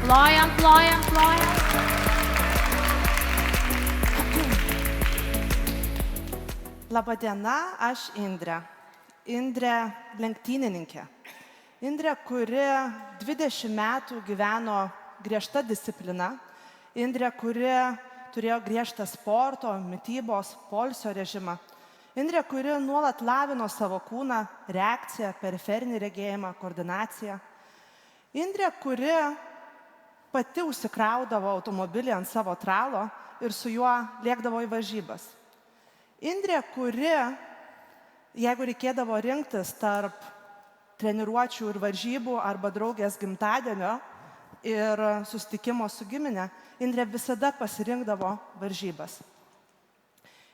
Plojam, plojam, plojam. Labadiena, aš Indrė. Indrė lenktynininkė. Indrė, kuri 20 metų gyveno griežta disciplina. Indrė, kuri turėjo griežtą sporto, mitybos, poilsio režimą. Indrė, kuri nuolat lavino savo kūną, reakciją, periferinį regėjimą, koordinaciją. Indrė, kuri pati užsikraudavo automobilį ant savo tralo ir su juo lėkdavo į varžybas. Indrė, kuri, jeigu reikėdavo rinktis tarp treniruočių ir varžybų arba draugės gimtadienio ir susitikimo su giminė, Indrė visada pasirinkdavo varžybas.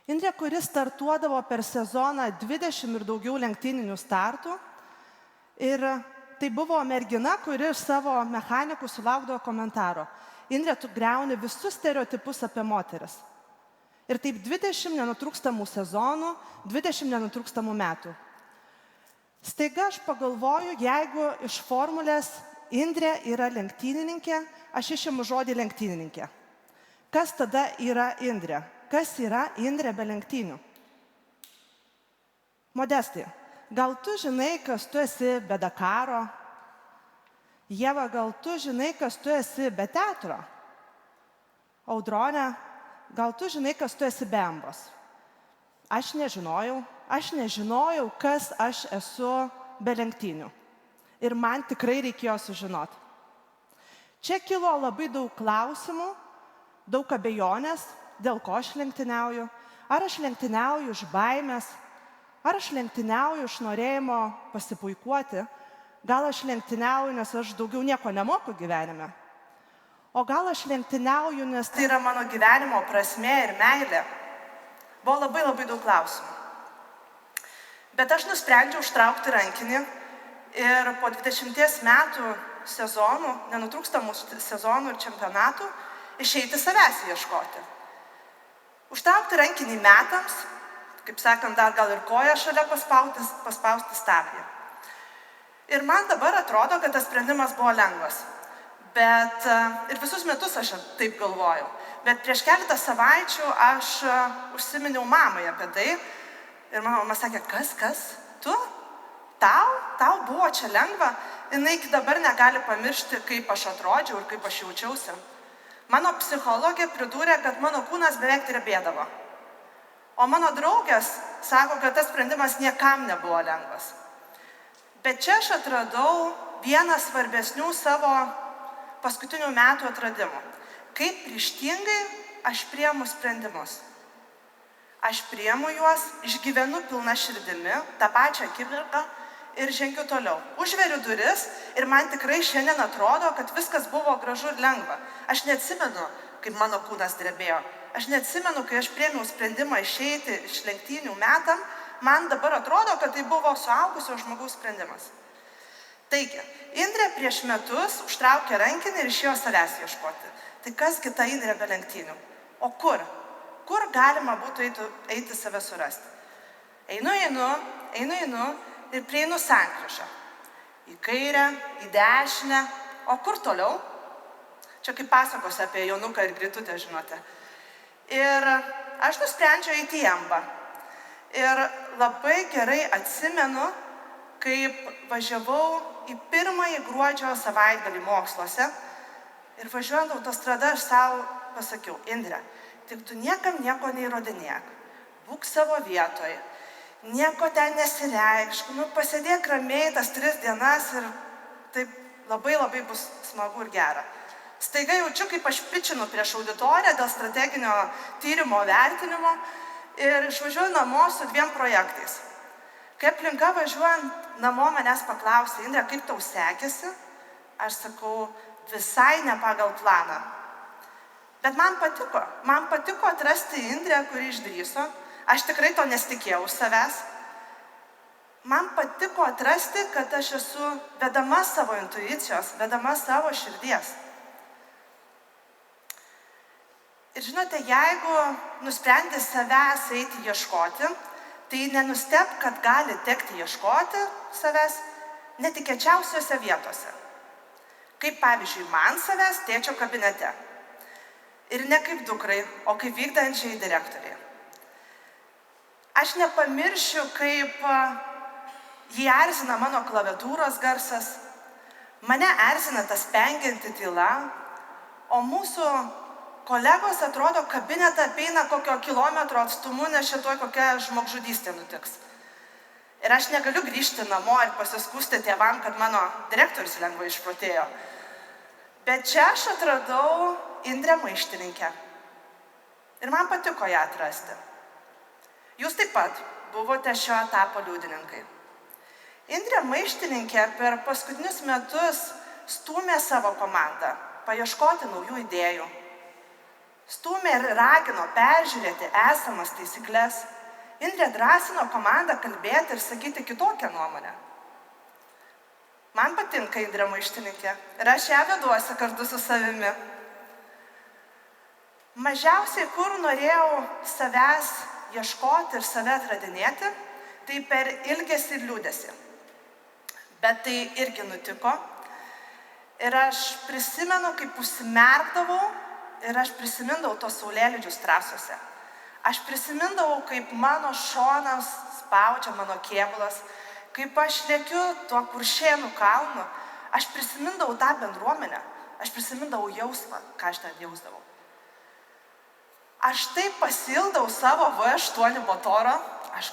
Indrė, kuri startuodavo per sezoną 20 ir daugiau lenktyninių startų ir tai buvo mergina, kuri iš savo mechanikų sulaukdavo komentaro: Indrė, tu griauni visus stereotipus apie moteris. Ir taip 20 nenutrūkstamų sezonų, 20 nenutrūkstamų metų. Staiga aš pagalvoju, jeigu iš formulės Indrė yra lenktynininkė, aš išimu žodį lenktynininkė. Kas tada yra Indrė? Kas yra Indrė be lenktynių? Modestai, gal tu žinai, kas tu esi be Dakaro? Ieva, gal tu žinai, kas tu esi be teatro? Audronė, gal tu žinai, kas tu esi be ambos? Aš nežinojau, kas aš esu be lenktynių. Ir man tikrai reikėjo sužinoti. Čia kilo labai daug klausimų, daug abejonės, dėl ko aš lenktyniauju. Ar aš lenktyniauju iš baimės, ar aš lenktyniauju iš norėjimo pasipuikuoti, gal aš lenktyniauju, nes aš daugiau nieko nemoku gyvenime. O gal aš lenktyniauju, nes tai yra mano gyvenimo prasmė ir meilė. Buvo labai daug klausimų. Bet aš nusprendžiau užtraukti rankinį ir po 20 metų sezonų, nenutrūkstamų sezonų ir čempionatų, išeiti savęs ieškoti. Užtraukti rankinį metams, kaip sakant, dar gal ir koją šalia paspausti stabdį. Ir man dabar atrodo, kad tas sprendimas buvo lengvas. Bet ir visus metus aš taip galvojau. Bet prieš keletą savaičių aš užsiminiau mamai apie tai. Ir mama sakė, kas? Tu? Tau buvo čia lengva? Jinai iki dabar negali pamiršti, kaip aš atrodžiau ir kaip aš jaučiausi. Mano psichologė pridūrė, kad mano kūnas beveik drebėdavo. O mano draugės sako, kad tas sprendimas niekam nebuvo lengvas. Bet čia aš atradau vieną svarbesnių savo paskutinių metų atradimų. Kaip ryžtingai aš priimu sprendimus. Aš priimu juos, išgyvenu pilna širdimi, tą pačią akimirką ir žengiu toliau. Užveriu duris ir man tikrai šiandien atrodo, kad viskas buvo gražu ir lengva. Aš neatsimenu, kaip mano kūnas drebėjo. Aš neatsimenu, kai aš priėmiau sprendimą išeiti iš lenktynių metam, man dabar atrodo, kad tai buvo suaugusio žmogaus sprendimas. Taigi, Indrė prieš metus užtraukė rankinį ir išėjo savęs ieškoti. Tai kasgi ta Indrė be lenktynių? O kur? Kur galima būtų eiti save surasti? Einu ir prieinu sankryžą. Į kairę, į dešinę. O kur toliau? Čia kaip pasakos apie Jonuką ir Gritutę, žinote. Ir aš nusprendžiau eiti į Ambą. Ir labai gerai atsimenu, kaip važiavau į pirmąjį gruodžio savaitgalį moksluose. Ir važiuojant autostrada aš savo pasakiau, Indrė, tik tu niekam nieko neįrodinėk. Būk savo vietoje. Nieko ten nesireikšk. Pasėdėk ramiai tas 3 dienas ir taip labai bus smagu ir gera. Staiga jaučiu, kaip aš pičinu prieš auditoriją dėl strateginio tyrimo vertinimo ir išvažiuoju namo su 2 projektais. Kai aplinka važiuojant namo manęs paklausė, Indrė, kaip tau sekėsi? Aš sakau, visai ne pagal planą. Bet man patiko atrasti Indrę, kuri išdrįso. Aš tikrai to nesitikėjau savęs. Man patiko atrasti, kad aš esu vedama savo intuicijos, vedama savo širdies. Ir žinote, jeigu nusprendi savęs eiti ieškoti, tai nenusteb, kad gali tekti ieškoti savęs netikėčiausiose vietose. Kaip pavyzdžiui, man savęs tėčio kabinete. Ir ne kaip dukrai, o kaip vykdančiai direktoriai. Aš nepamiršiu, kaip jį erzina mano klaviatūros garsas, mane erzina tas pengianti tyla, o mūsų kolegos atrodo kabinetą apeina kokio kilometro atstumu, nes šitoj kokia žmogžudystė nutiks. Ir aš negaliu grįžti namo ir pasiskūsti tėvam, kad mano direktorius lengvai išprotėjo. Bet čia aš atradau Indrę Maištininkę. Ir man patiko ją atrasti. Jūs taip pat buvote šio etapo liudininkai. Indrė Maištininkė per paskutinius metus stūmė savo komandą paieškoti naujų idėjų. Stūmė ir ragino peržiūrėti esamas taisyklės. Indrė drąsino komandą kalbėti ir sakyti kitokią nuomonę. Man patinka Indrė Maištininkė ir aš ją veduosi kartu su savimi. Mažiausiai, kur norėjau savęs ieškoti ir save atradinėti, tai per ilgesį ir liūdesį. Bet tai irgi nutiko. Ir aš prisimenu, kaip užsimerkdavau ir aš prisimindavau tos saulėlydžius trasose. Aš prisimindavau, kaip mano šonas spaudžia mano kėbulas, kaip aš lėkiu tuo Kuršėnų kalnu. Aš prisimindavau tą bendruomenę, aš prisimindavau jausmą, ką aš ten jausdavau. Aš taip pasildavau savo V8 motoro, aš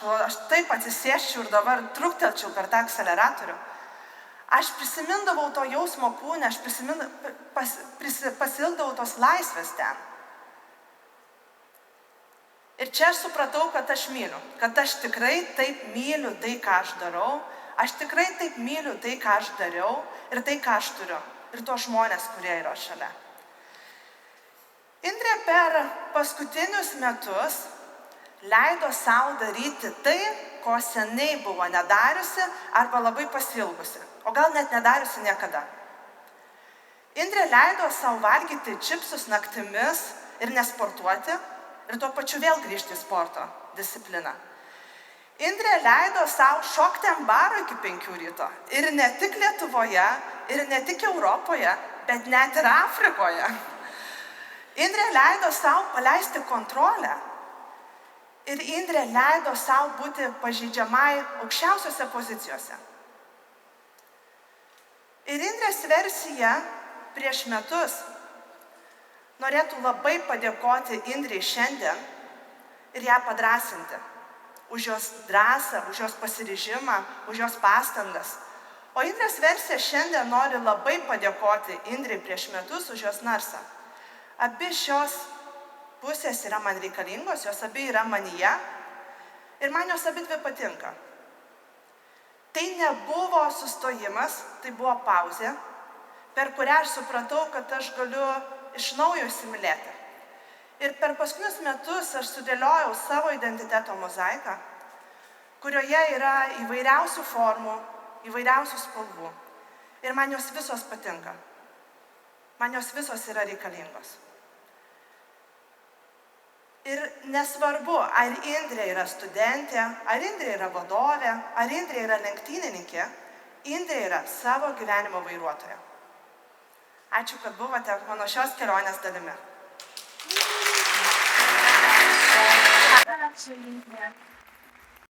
taip atsisėsčiau ir dabar truktelčiau per tą akseleratorių. Aš prisimindavau to jausmo kūne, aš pasildavau tos laisvės ten. Ir čia aš supratau, kad aš myliu, kad aš tikrai taip myliu tai, ką aš darau, aš tikrai taip myliu tai, ką aš dariau ir tai, ką aš turiu, ir tos žmonės, kurie yra šalia. Indrė per paskutinius metus leido savo daryti tai, ko seniai buvo nedariusi arba labai pasilgusi, o gal net nedariusi niekada. Indrė leido savo valgyti čipsus naktimis ir nesportuoti ir tuo pačiu vėl grįžti į sporto discipliną. Indrė leido savo šokti ant baro iki 5 ryto. Ir ne tik Lietuvoje, ir ne tik Europoje, bet net ir Afrikoje. Indrė leido savo paleisti kontrolę. Ir Indrė leido savo būti pažeidžiamai aukščiausiose pozicijose. Ir Indrės versija prieš metus norėtų labai padėkoti Indrei šiandien ir ją padrąsinti už jos drąsą, už jos pasiryžimą, už jos pastangas. O Indrės versija šiandien nori labai padėkoti Indrei prieš metus už jos narsą. Abi šios pusės yra man reikalingos, jos abi yra manyje ir man jos abi dvi patinka. Tai nebuvo sustojimas, tai buvo pauzė, per kurią aš supratau, kad aš galiu iš naujo įsimylėti. Ir per paskutinius metus aš sudėliojau savo identiteto mozaiką, kurioje yra įvairiausių formų, įvairiausių spalvų. Ir man jos visos patinka. Man jos visos yra reikalingos. Ir nesvarbu, ar Indrė yra studentė, ar Indrė yra vadovė, ar Indrė yra lenktynininkė, Indrė yra savo gyvenimo vairuotoja. Ačiū, kad buvote mano šios kelionės dalimi. Ačiū, Indrė.